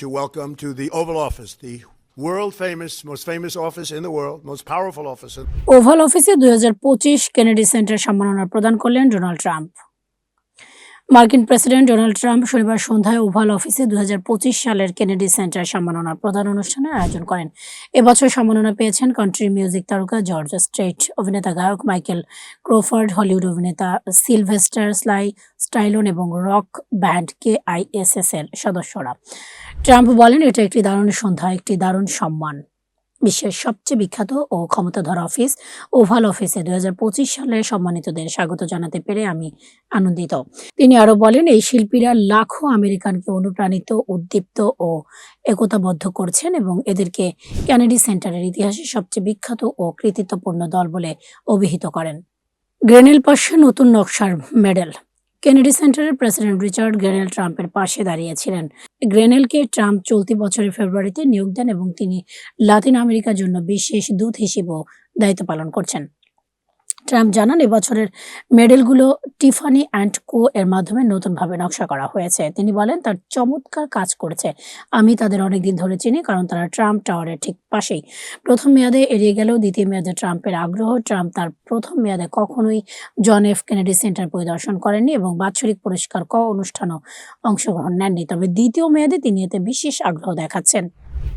to welcome to the Oval Office, the world famous, most famous office in the world, most powerful office. Oval অফিসে 2025 Kennedy centre সম্মাননা প্রদান করলেন Donald Trump. মার্কিন president Donald Trump শনিবার সন্ধ্যায় oval অফিসে 2025 সালের কেনেডি সেন্টার সম্মাননা প্রদান অনুষ্ঠানের আয়োজন করেন। এবছর সম্মাননা পেয়েছেন কান্ট্রি মিউজিক তারকা জর্জ স্ট্রেইট, অভিনেতা গায়ক মাইকেল ক্রোফোর্ড, হলিউড অভিনেতা সিলভেস্টার স্টাইলোন এবং রক ব্যান্ড KISS এর সদস্যরা। ট্রাম্প বলেন, এটা একটি দারুণ সন্ধ্যা, একটি দারুণ সম্মান। বিশ্বের সবচেয়ে বিখ্যাত ও ক্ষমতাধর অফিস ওভাল অফিসে 2025 সালে সম্মানিতদের স্বাগত জানাতে পেরে আমি আনন্দিত। তিনি আরো বলেন, এই শিল্পীরা লাখো আমেরিকানকে অনুপ্রাণিত, উদ্দীপ্ত ও একতাবদ্ধ করছেন এবং এদেরকে কেনেডি সেন্টারের ইতিহাসে সবচেয়ে বিখ্যাত ও কৃতিত্বপূর্ণ দল বলে অভিহিত করেন। গ্রেনেল পাশে নতুন নকশার মেডেল। কেনেডি সেন্টারের প্রেসিডেন্ট রিচার্ড গ্রেনেল ট্রাম্পের পাশে দাঁড়িয়েছিলেন। গ্রেনেলকে ট্রাম্প চলতি বছরের ফেব্রুয়ারিতে নিয়োগ দেন এবং তিনি লাতিন আমেরিকার জন্য বিশেষ দূত হিসেবেও দায়িত্ব পালন করছেন। ট্রাম্প জানান, এবছরের মেডেলগুলো টিফানি অ্যান্ড কো এর মাধ্যমে নতুনভাবে নকশা করা হয়েছে। তিনি বলেন, তার চমৎকার কাজ করেছে। আমি তাদের অনেকদিন ধরে চিনি, কারণ তারা ট্রাম্প টাওয়ারের ঠিক পাশেই। প্রথম মেয়াদে এড়িয়ে গেলেও দ্বিতীয় মেয়াদে ট্রাম্পের আগ্রহ। ট্রাম্প তার প্রথম মেয়াদে কখনোই জন এফ কেনেডি সেন্টার পরিদর্শন করেননি এবং বাৎসরিক পুরস্কার অনুষ্ঠানও অংশগ্রহণ নেননি। তবে দ্বিতীয় মেয়াদে তিনি এতে বিশেষ আগ্রহ দেখাচ্ছেন।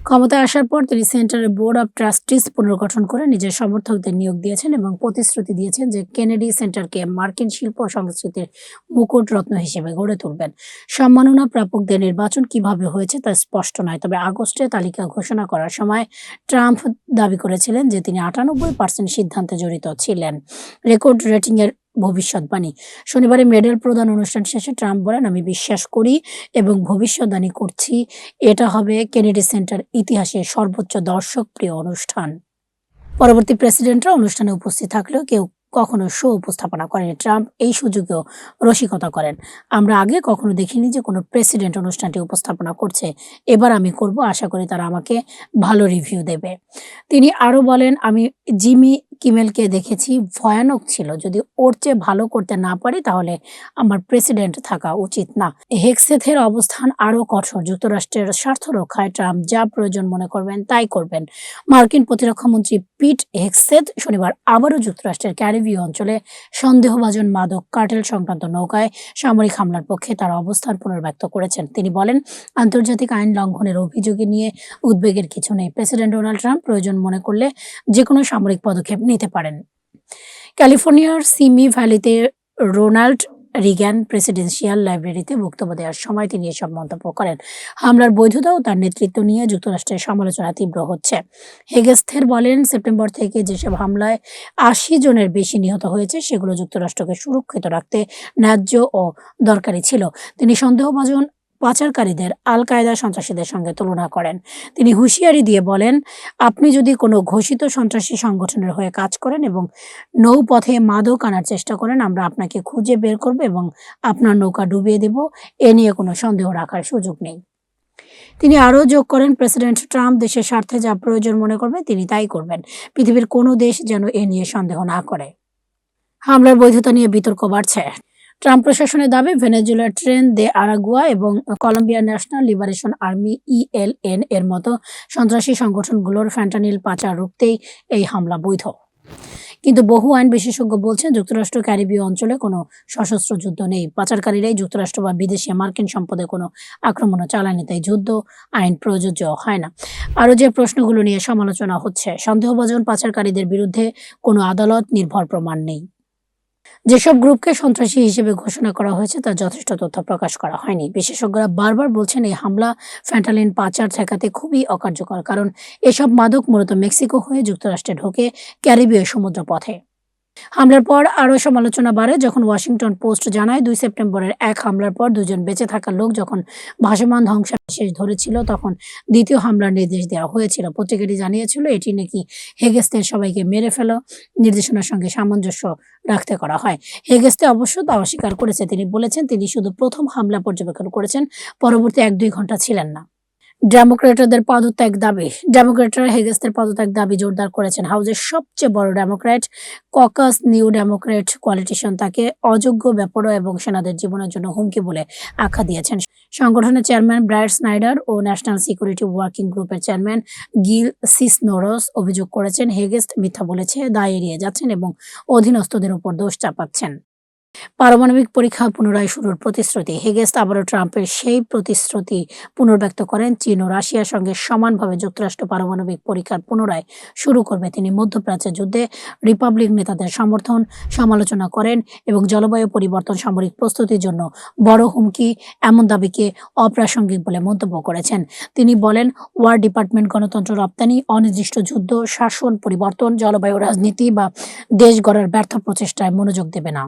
ক্ষমতায় আসার পর তিনি সেন্টারের বোর্ড অব ট্রাস্টিজ পুনর্গঠন করে নিজের সমর্থকদের নিয়োগ দিয়েছেন এবং প্রতিশ্রুতি দিয়েছেন যে কেনেডি সেন্টারকে মার্কিন শিল্প ও সংস্কৃতির মুকুট রত্ন হিসেবে গড়ে তুলবেন। সম্মাননা প্রাপকদের নির্বাচন কিভাবে হয়েছে তা স্পষ্ট নয়, তবে আগস্টে তালিকা ঘোষণা করার সময় ট্রাম্প দাবি করেছিলেন যে তিনি 98% সিদ্ধান্তে জড়িত ছিলেন। রেকর্ড রেটিংয়ের ভবিষ্যৎবাণী। শনিবারে মেডেল প্রদান অনুষ্ঠান শেষে ট্রাম্প বলেন, আমি বিশ্বাস করি এবং ভবিষ্যদ্বাণী করছি, এটা হবে কেনেডি সেন্টার ইতিহাসে সর্বোচ্চ দর্শকপ্রিয় অনুষ্ঠান। পরবর্তী প্রেসিডেন্টরা অনুষ্ঠানে উপস্থিত থাকলেও কেউ কখনো শো উপস্থাপনা করেনি। ট্রাম্প এই সুযোগেও রসিকতা করেন, আমরা আগে কখনো দেখিনি যে কোনো প্রেসিডেন্ট অনুষ্ঠানটি উপস্থাপনা করছে, এবার আমি করব, আশা করি তারা আমাকে ভালো রিভিউ দেবে। তিনি আরো বলেন, আমি জিমি কিমেলকে দেখেছি, ভয়ানক ছিল। যদি ওর চেয়ে ভালো করতে না পারি তাহলে আমার প্রেসিডেন্ট থাকা উচিত না। হেগসেথের অবস্থান আরো কঠোর। যুক্তরাষ্ট্রের স্বার্থ রক্ষায় ট্রাম্প যা প্রয়োজন মনে করবেন তাই করবেন। মার্কিন প্রতিরক্ষামন্ত্রী পিট হেগসেথ শনিবার আবারও যুক্তরাষ্ট্রের ক্যারিবীয় অঞ্চলে সন্দেহভাজন মাদক কার্টেল সংক্রান্ত নৌকায় সামরিক হামলার পক্ষে তার অবস্থান পুনর্ব্যক্ত করেছেন। তিনি বলেন, আন্তর্জাতিক আইন লঙ্ঘনের অভিযোগ নিয়ে উদ্বেগের কিছু নেই। প্রেসিডেন্ট ডোনাল্ড ট্রাম্প প্রয়োজন মনে করলে যে কোনো সামরিক পদক্ষেপ নিতে পারেন। ক্যালিফোর্নিয়ার সিমি ভ্যালিতে রোনাল্ড রিগ্যান প্রেসিডেন্সিয়াল লাইব্রেরিতে বক্তব্য দেওয়ার সময় তিনি এসব মন্তব্য করেন। হামলার বৈধতা ও তার নেতৃত্ব নিয়ে যুক্তরাষ্ট্রের সমালোচনা তীব্র হচ্ছে। হেগেস্থের বলেন, সেপ্টেম্বর থেকে যেসব হামলায় 80 জনের বেশি নিহত হয়েছে সেগুলো যুক্তরাষ্ট্রকে সুরক্ষিত রাখতে ন্যায্য ও দরকারি ছিল। তিনি সন্দেহভাজন পাচারকারীদের আল কায়দা সন্ত্রাসীদের সঙ্গে তুলনা করেন। তিনি হুঁশিয়ারি দিয়ে বলেন, আপনি যদি কোনো ঘোষিত সন্ত্রাসী সংগঠনের হয়ে কাজ করেন এবং নৌপথে মাদক আনার চেষ্টা করেন, আমরা আপনাকে খুঁজে বের করব এবং আপনার নৌকা ডুবিয়ে দেব, এ নিয়ে কোনো সন্দেহ রাখার সুযোগ নেই। তিনি আরও যোগ করেন, প্রেসিডেন্ট ট্রাম্প দেশের স্বার্থে যা প্রয়োজন মনে করবেন তিনি তাই করবেন। পৃথিবীর কোনো দেশ যেন এ নিয়ে সন্দেহ না করে। হামলার বৈধতা নিয়ে বিতর্ক বাড়ছে। ট্রাম্প প্রশাসনের দাবি, ভেনেজুয়েলার ট্রেন দে আরাগুয়া এবং কলম্বিয়ার ন্যাশনাল লিবারেশন আর্মি ELN এর মতো সন্ত্রাসী সংগঠনগুলোর ফ্যান্টানিল পাচার রুখতেই এই হামলা বৈধ। কিন্তু বহু আইন বিশেষজ্ঞ বলছেন, যুক্তরাষ্ট্র ক্যারিবীয় অঞ্চলে কোনো সশস্ত্র যুদ্ধ নেই। পাচারকারীরাই যুক্তরাষ্ট্র বা বিদেশি মার্কিন সম্পদে কোনো আক্রমণও চালায়নি, তাই যুদ্ধ আইন প্রযোজ্য হয় না। আরও যে প্রশ্নগুলো নিয়ে সমালোচনা হচ্ছে, সন্দেহভাজন পাচারকারীদের বিরুদ্ধে কোনো আদালত নির্ভর প্রমাণ নেই। যেসব গ্রুপকে সন্ত্রাসী হিসেবে ঘোষণা করা হয়েছে তার যথেষ্ট তথ্য প্রকাশ করা হয়নি। বিশেষজ্ঞরা বারবার বলছেন, এই হামলা ফ্যান্টানিল পাচার ঠেকাতে খুবই অকার্যকর, কারণ এসব মাদক মূলত মেক্সিকো হয়ে যুক্তরাষ্ট্রে ঢোকে ক্যারিবীয় সমুদ্র পথে। হামলার পর আরও সমালোচনা বাড়ে যখন ওয়াশিংটন পোস্ট জানায়, 2 সেপ্টেম্বরের এক হামলার পর 2 জন বেঁচে থাকা লোক যখন ভাসমান ধ্বংসাবশেষ ধরেছিল তখন দ্বিতীয় হামলার নির্দেশ দেওয়া হয়েছিল। পত্রিকাটি জানিয়েছিল এটি নাকি হেগেস্থের সবাইকে মেরে ফেলা নির্দেশনার সঙ্গে সামঞ্জস্য রাখতে করা হয়। হেগেস্থে অবশ্য তা অস্বীকার করেছে। তিনি বলেছেন তিনি শুধু প্রথম হামলা পর্যবেক্ষণ করেছেন, পরবর্তী 1-2 ঘন্টা ছিলেন না। ডেমোক্রেটদের পদত্যাগ দাবি। ডেমোক্রেটরা হেগেসের পদত্যাগ দাবি জোরদার করেছেন। হাউসের সবচেয়ে বড় Democrat caucus new Democrat coalition তাকে অযোগ্য, বেপরোয়া এবং সেনাদের জীবনের জন্য হুমকি বলে আখ্যা দিয়েছেন। সংগঠনের চেয়ারম্যান ব্রায়ান স্নাইডার ও ন্যাশনাল সিকিউরিটি ওয়ার্কিং গ্রুপের চেয়ারম্যান গিল সিসনোরস অভিযোগ করেছেন, হেগেস মিথ্যা বলেছে, দায় এড়িয়ে যাচ্ছেন এবং অধীনস্থদের উপর দোষ চাপাচ্ছেন। পারমাণবিক পরীক্ষা পুনরায় শুরুর প্রতিশ্রুতি। হেগেস আবারও ট্রাম্পের সেই প্রতিশ্রুতি পুনর্ব্যক্ত করেন। চীন ও রাশিয়ার সঙ্গে সমানভাবে যুক্তরাষ্ট্র পারমাণবিক পরীক্ষার পুনরায় শুরু করবে। তিনি মধ্যপ্রাচ্যের যুদ্ধে রিপাবলিক নেতাদের সমর্থন সমালোচনা করেন এবং জলবায়ু পরিবর্তন সামরিক প্রস্তুতির জন্য বড় হুমকি এমন দাবিকে অপ্রাসঙ্গিক বলে মন্তব্য করেছেন। তিনি বলেন, ওয়ার ডিপার্টমেন্ট গণতন্ত্র রপ্তানি, অনির্দিষ্ট যুদ্ধ, শাসন পরিবর্তন, জলবায়ু রাজনীতি বা দেশ গড়ার ব্যর্থ প্রচেষ্টায় মনোযোগ দেবে না।